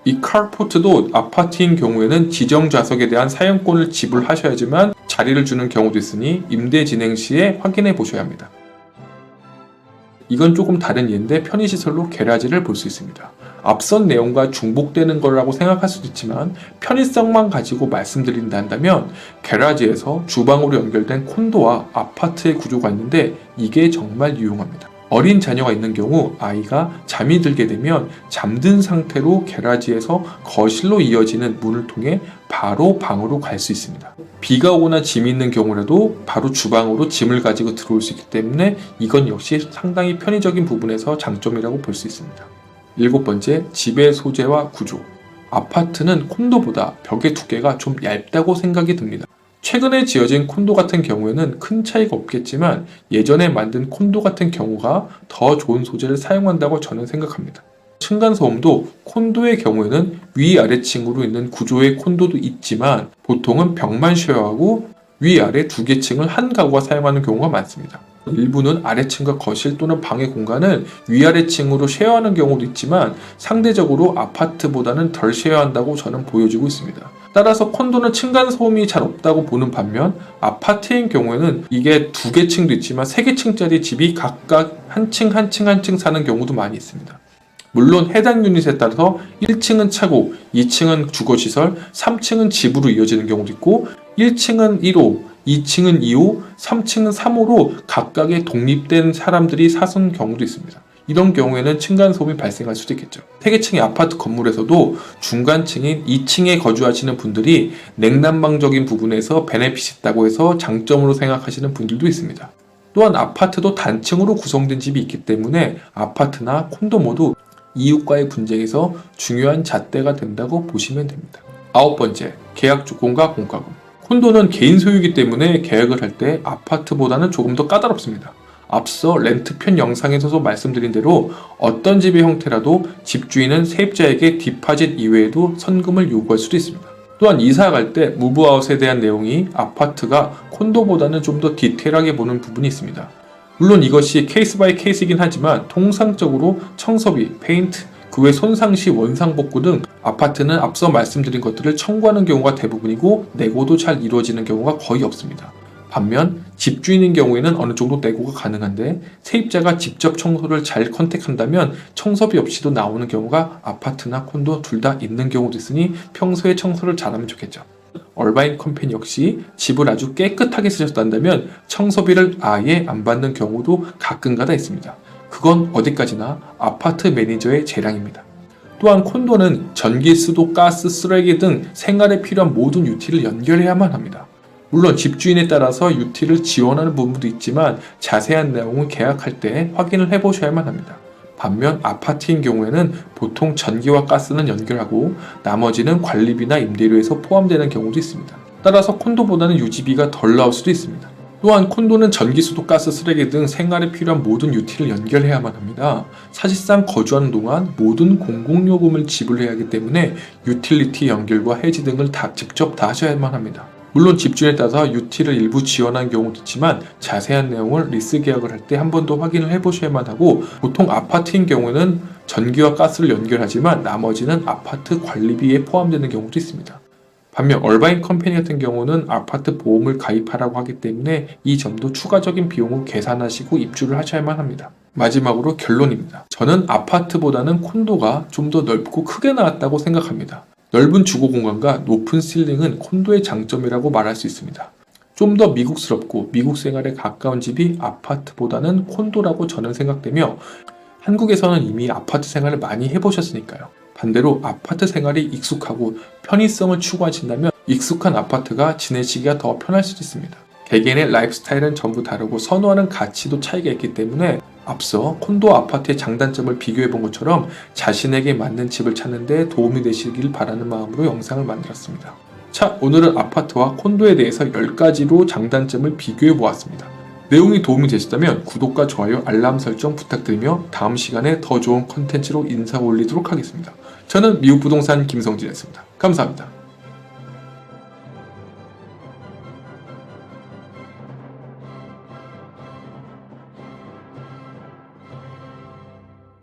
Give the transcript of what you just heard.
이 카포트도 아파트인 경우에는 지정 좌석에 대한 사용권을 지불하셔야지만 자리를 주는 경우도 있으니 임대 진행 시에 확인해 보셔야 합니다. 이건 조금 다른 예인데 편의시설로 게라지를 볼 수 있습니다. 앞선 내용과 중복되는 거라고 생각할 수도 있지만 편의성만 가지고 말씀드린다 한다면 게라지에서 주방으로 연결된 콘도와 아파트의 구조가 있는데 이게 정말 유용합니다. 어린 자녀가 있는 경우 아이가 잠이 들게 되면 잠든 상태로 게라지에서 거실로 이어지는 문을 통해 바로 방으로 갈 수 있습니다. 비가 오거나 짐이 있는 경우라도 바로 주방으로 짐을 가지고 들어올 수 있기 때문에 이건 역시 상당히 편의적인 부분에서 장점이라고 볼 수 있습니다. 7번째, 집의 소재와 구조. 아파트는 콘도보다 벽의 두께가 좀 얇다고 생각이 듭니다. 최근에 지어진 콘도 같은 경우에는 큰 차이가 없겠지만 예전에 만든 콘도 같은 경우가 더 좋은 소재를 사용한다고 저는 생각합니다. 층간소음도 콘도의 경우에는 위아래층으로 있는 구조의 콘도도 있지만 보통은 벽만 쉐어하고 위아래 두 개 층을 한 가구가 사용하는 경우가 많습니다. 일부는 아래층과 거실 또는 방의 공간을 위아래층으로 쉐어하는 경우도 있지만 상대적으로 아파트보다는 덜 쉐어한다고 저는 보여지고 있습니다. 따라서 콘도는 층간소음이 잘 없다고 보는 반면 아파트인 경우에는 이게 두 개 층도 있지만 세 개 층짜리 집이 각각 한 층 한 층 한 층 사는 경우도 많이 있습니다. 물론 해당 유닛에 따라서 1층은 차고, 2층은 주거시설, 3층은 집으로 이어지는 경우도 있고 1층은 1호, 2층은 2호, 3층은 3호로 각각의 독립된 사람들이 사는 경우도 있습니다. 이런 경우에는 층간소음이 발생할 수도 있겠죠. 3개층의 아파트 건물에서도 중간층인 2층에 거주하시는 분들이 냉난방적인 부분에서 베네핏이 있다고 해서 장점으로 생각하시는 분들도 있습니다. 또한 아파트도 단층으로 구성된 집이 있기 때문에 아파트나 콘도 모두 이웃과의 분쟁에서 중요한 잣대가 된다고 보시면 됩니다. 9번째, 계약 조건과 공과금. 콘도는 개인 소유이기 때문에 계약을 할 때 아파트보다는 조금 더 까다롭습니다. 앞서 렌트편 영상에서도 말씀드린 대로 어떤 집의 형태라도 집주인은 세입자에게 디파짓 이외에도 선금을 요구할 수도 있습니다. 또한 이사 갈 때 무브아웃에 대한 내용이 아파트가 콘도보다는 좀 더 디테일하게 보는 부분이 있습니다. 물론 이것이 케이스 바이 케이스이긴 하지만 통상적으로 청소비, 페인트, 그 외 손상 시 원상 복구 등 아파트는 앞서 말씀드린 것들을 청구하는 경우가 대부분이고 내고도 잘 이루어지는 경우가 거의 없습니다. 반면 집주인인 경우에는 어느 정도 내고가 가능한데 세입자가 직접 청소를 잘 컨택한다면 청소비 없이도 나오는 경우가 아파트나 콘도 둘 다 있는 경우도 있으니 평소에 청소를 잘하면 좋겠죠. 얼바인 컴퍼니 역시 집을 아주 깨끗하게 쓰셨다면 청소비를 아예 안 받는 경우도 가끔가다 있습니다. 그건 어디까지나 아파트 매니저의 재량입니다. 또한 콘도는 전기, 수도, 가스, 쓰레기 등 생활에 필요한 모든 유티를 연결해야만 합니다. 물론 집주인에 따라서 유티를 지원하는 부분도 있지만 자세한 내용은 계약할 때 확인을 해보셔야만 합니다. 반면 아파트인 경우에는 보통 전기와 가스는 연결하고 나머지는 관리비나 임대료에서 포함되는 경우도 있습니다. 따라서 콘도보다는 유지비가 덜 나올 수도 있습니다. 또한 콘도는 전기, 수도, 가스, 쓰레기 등 생활에 필요한 모든 유티를 연결해야만 합니다. 사실상 거주하는 동안 모든 공공요금을 지불해야 하기 때문에 유틸리티 연결과 해지 등을 직접 다 하셔야만 합니다. 물론 집주인에 따라서 유티를 일부 지원한 경우도 있지만 자세한 내용을 리스 계약을 할 때 한 번 더 확인을 해보셔야만 하고 보통 아파트인 경우에는 전기와 가스를 연결하지만 나머지는 아파트 관리비에 포함되는 경우도 있습니다. 반면 얼바인 컴퍼니 같은 경우는 아파트 보험을 가입하라고 하기 때문에 이 점도 추가적인 비용을 계산하시고 입주를 하셔야만 합니다. 마지막으로 결론입니다. 저는 아파트보다는 콘도가 좀 더 넓고 크게 나왔다고 생각합니다. 넓은 주거 공간과 높은 실링은 콘도의 장점이라고 말할 수 있습니다. 좀 더 미국스럽고 미국 생활에 가까운 집이 아파트보다는 콘도라고 저는 생각되며 한국에서는 이미 아파트 생활을 많이 해보셨으니까요. 반대로 아파트 생활이 익숙하고 편의성을 추구하신다면 익숙한 아파트가 지내시기가 더 편할 수도 있습니다. 개개인의 라이프 스타일은 전부 다르고 선호하는 가치도 차이가 있기 때문에 앞서 콘도 아파트의 장단점을 비교해본 것처럼 자신에게 맞는 집을 찾는 데 도움이 되시길 바라는 마음으로 영상을 만들었습니다. 자, 오늘은 아파트와 콘도에 대해서 10가지로 장단점을 비교해 보았습니다. 내용이 도움이 되셨다면 구독과 좋아요, 알람 설정 부탁드리며 다음 시간에 더 좋은 컨텐츠로 인사 올리도록 하겠습니다. 저는 미국 부동산 김성진이었습니다. 감사합니다.